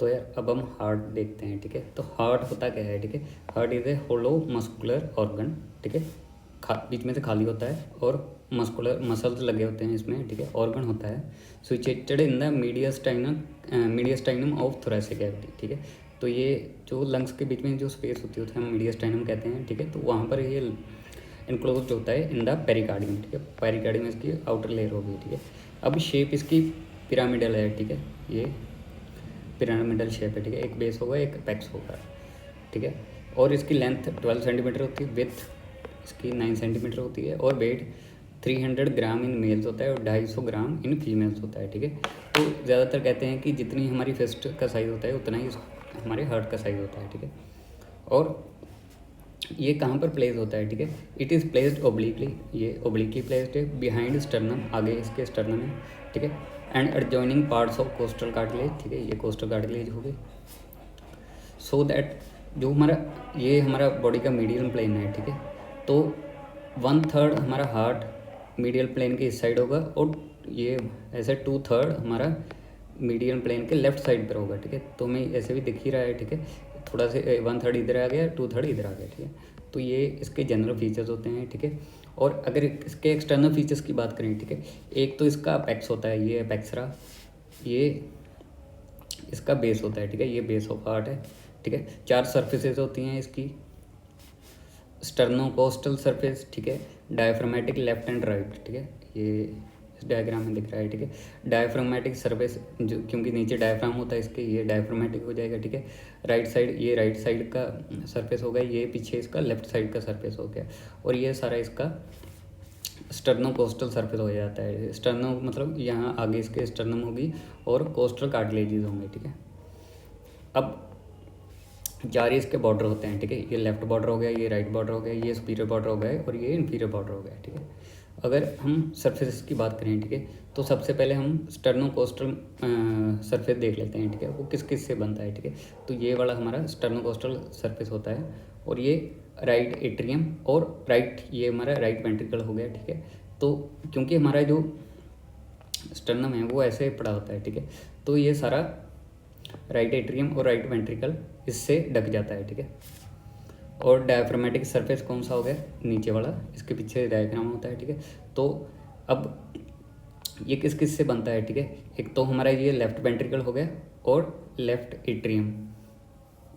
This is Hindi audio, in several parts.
तो यार अब हम हार्ट देखते हैं, ठीक है। तो हार्ट होता क्या है, ठीक है। Heart is a hollow muscular organ, ठीक है। बीच में से खाली होता है और मस्कुलर मसल्स लगे होते हैं इसमें, ठीक है। ऑर्गन होता है situated in the mediastinum of thoracic cavity, ठीक है। तो ये जो लंग्स के बीच में जो स्पेस होती है हम मीडियस्टाइनम कहते हैं, ठीक है। तो वहाँ पर ये इनक्लोज होता है इन द पेरिकार्डियम, ठीक है। पेरिकार्डियम इसकी आउटर लेयर होगी, ठीक है। अब शेप इसकी पिरामिडल है, ठीक है। ये पिरामिडल शेप है, ठीक है। एक बेस होगा, एक एपेक्स होगा, ठीक है। और इसकी लेंथ 12 सेंटीमीटर होती है, विथ इसकी 9 सेंटीमीटर होती है, और वेट 300 ग्राम इन मेल्स होता है और 250 ग्राम इन फीमेल्स होता है, ठीक है। तो ज़्यादातर कहते हैं कि जितनी हमारी फिस्ट का साइज़ होता है उतना ही हमारे हार्ट का साइज़ होता है, ठीक है। और ये कहाँ पर प्लेस होता है, ठीक है। इट इज़ प्लेस्ड ओब्लिकली, ये ओब्लिकली प्लेस्ड है बिहाइंड स्टर्नम, आगे इसके स्टर्नम है, ठीक है। And adjoining parts of costal cartilage, ठीक है। ये कोस्टल कार्टिलेज हो गई। सो दैट जो हमारा बॉडी का मीडियम प्लेन है, ठीक है। तो 1/3 हमारा हार्ट मीडियल प्लेन के इस साइड होगा और ये ऐसे 2/3 हमारा मीडियम प्लेन के लेफ्ट साइड पर होगा, ठीक है। तो हमें ऐसे भी दिख ही रहा है, ठीक है। थोड़ा से 1/3 इधर आ गया, 2/3 इधर आ गया, ठीक है। तो ये इसके जनरल फीचर्स होते हैं, ठीक है। और अगर इसके एक्सटर्नल फीचर्स की बात करें, ठीक है, एक तो इसका अपेक्स होता है, ये अपेक्स रहा, ये इसका बेस होता है, ठीक है। ये बेस ऑफ हार्ट है, ठीक है। 4 सर्फेसेस होती हैं इसकी, स्टर्नोकोस्टल सरफेस, ठीक है। डायफ्रामेटिक लेफ्ट एंड राइट, ठीक है। ये इस डायग्राम में दिख रहा है, ठीक है। डायफ्रामेटिक सरफेस जो क्योंकि नीचे डायफ्राम होता है इसके, ये डायफ्रामेटिक हो जाएगा, ठीक है। राइट साइड, ये राइट साइड का सरफेस हो गया, ये पीछे इसका लेफ्ट साइड का सरफेस हो गया, और ये सारा इसका स्टर्नोकोस्टल सरफेस हो जाता है। स्टर्नो मतलब यहाँ आगे इसके स्टर्नम होगी और कोस्टल कार्टिलेजेस होंगे, ठीक है। अब 4 इसके बॉर्डर होते हैं, ठीक है। ये लेफ्ट बॉर्डर हो गया, ये राइट बॉर्डर हो गया, ये सुपीरियर बॉर्डर हो गया और ये इन्फीरियर बॉर्डर हो गया, ठीक है। अगर हम सरफेस की बात करें, ठीक है, तो सबसे पहले हम स्टर्नोकोस्टल सरफेस देख लेते हैं, ठीक है। वो किस किस से बनता है, ठीक है। तो ये वाला हमारा स्टर्नोकोस्टल सरफेस होता है, और ये राइट एट्रियम और ये हमारा राइट वेंट्रिकल हो गया, ठीक है। तो क्योंकि हमारा जो स्टर्नम है वो ऐसे पड़ा होता है, ठीक है। तो ये सारा राइट एट्रियम और राइट वेंट्रिकल इससे ढक जाता है, ठीक है। और डायफ्रामेटिक सरफेस कौन सा हो गया, नीचे वाला, इसके पीछे डायग्राम होता है, ठीक है। तो अब ये किस किस से बनता है, ठीक है। एक तो हमारा ये लेफ्ट वेंट्रिकल हो गया और लेफ्ट एट्रियम,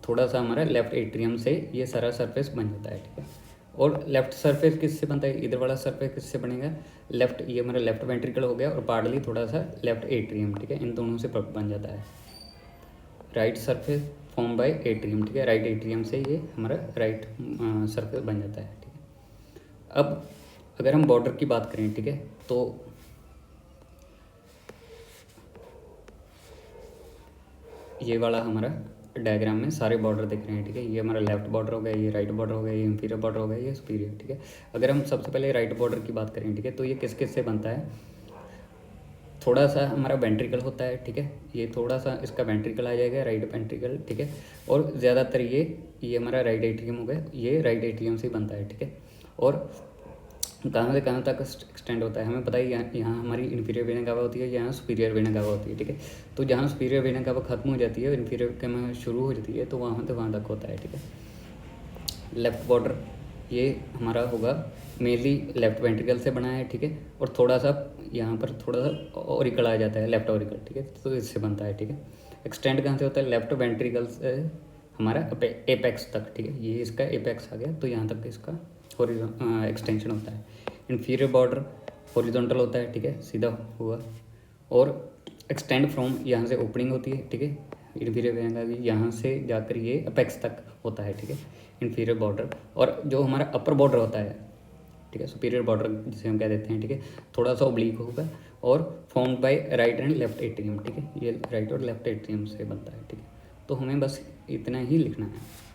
थोड़ा सा हमारा लेफ्ट एट्रियम से ये सारा सरफेस बन जाता है, ठीक है। और लेफ्ट सरफेस किससे बनता है, इधर वाला सरफेस किससे बनेगा, लेफ्ट, ये हमारा लेफ्ट वेंट्रिकल हो गया और पार्टली थोड़ा सा लेफ्ट एट्रियम, ठीक है। इन दोनों से बन जाता है right surface form by atrium, ठीक है। राइट एट्रियम से ये हमारा राइट सरफेस बन जाता है, ठीक है। अब अगर हम बॉर्डर की बात करें, ठीक है, तो ये वाला हमारा डायग्राम में सारे बॉर्डर दिख रहे हैं, ठीक है। ये हमारा लेफ्ट बॉर्डर हो गया, ये राइट बॉर्डर हो गया, ये इंफीरियर बॉर्डर हो गया, ये सुपीरियर, ठीक है। अगर हम सबसे पहले राइट बॉर्डर की बात करें, ठीक है, तो ये किस किस से बनता है, थोड़ा सा हमारा वेंट्रिकल होता है, ठीक है। ये थोड़ा सा इसका वेंट्रिकल आ जाएगा, राइट वेंट्रिकल, ठीक है। और ज़्यादातर ये हमारा राइट एट्रियम हो गया, ये राइट एट्रियम से बनता है, ठीक है। और कहाँ से कहाँ तक एक्सटेंड होता है हमें पता ही, यहाँ हमारी इन्फीरियर वेना कावा होती है, यहाँ सुपीरियर वेना कावा होती है, ठीक है। तो जहाँ सुपीरियर वेना कावा खत्म हो जाती है और इन्फीरियर के में शुरू हो जाती है, तो वहाँ से वहाँ तक होता है, ठीक है। लेफ्ट बॉर्डर ये हमारा होगा मेनली लेफ्ट वेंट्रिकल से बना है, ठीक है। और थोड़ा सा यहाँ पर थोड़ा सा ऑरिकल आ जाता है, लेफ्ट ऑरिकल, ठीक है। तो इससे बनता है, ठीक है। एक्सटेंड कहाँ से होता है, लेफ्ट वेंट्रिकल से हमारा एपेक्स तक, ठीक है। ये इसका एपेक्स आ गया, तो यहाँ तक इसका एक्सटेंशन होता है। इन्फीरियर बॉर्डर हॉरिजॉन्टल होता है, ठीक है, सीधा हुआ। और एक्सटेंड फ्रॉम यहाँ से ओपनिंग होती है, ठीक है। इन्फीरियर वेना यहाँ से जाकर ये अपेक्स तक होता है, ठीक है, इन्फीरियर बॉर्डर। और जो हमारा अपर बॉर्डर होता है, ठीक है, सुपीरियर बॉर्डर जिसे हम कह देते हैं, ठीक है, थोड़ा सा ओब्लीक होगा और formed by right and left atrium, ठीक है। ये राइट और लेफ्ट एट्रियम से बनता है, ठीक है। तो हमें बस इतना ही लिखना है।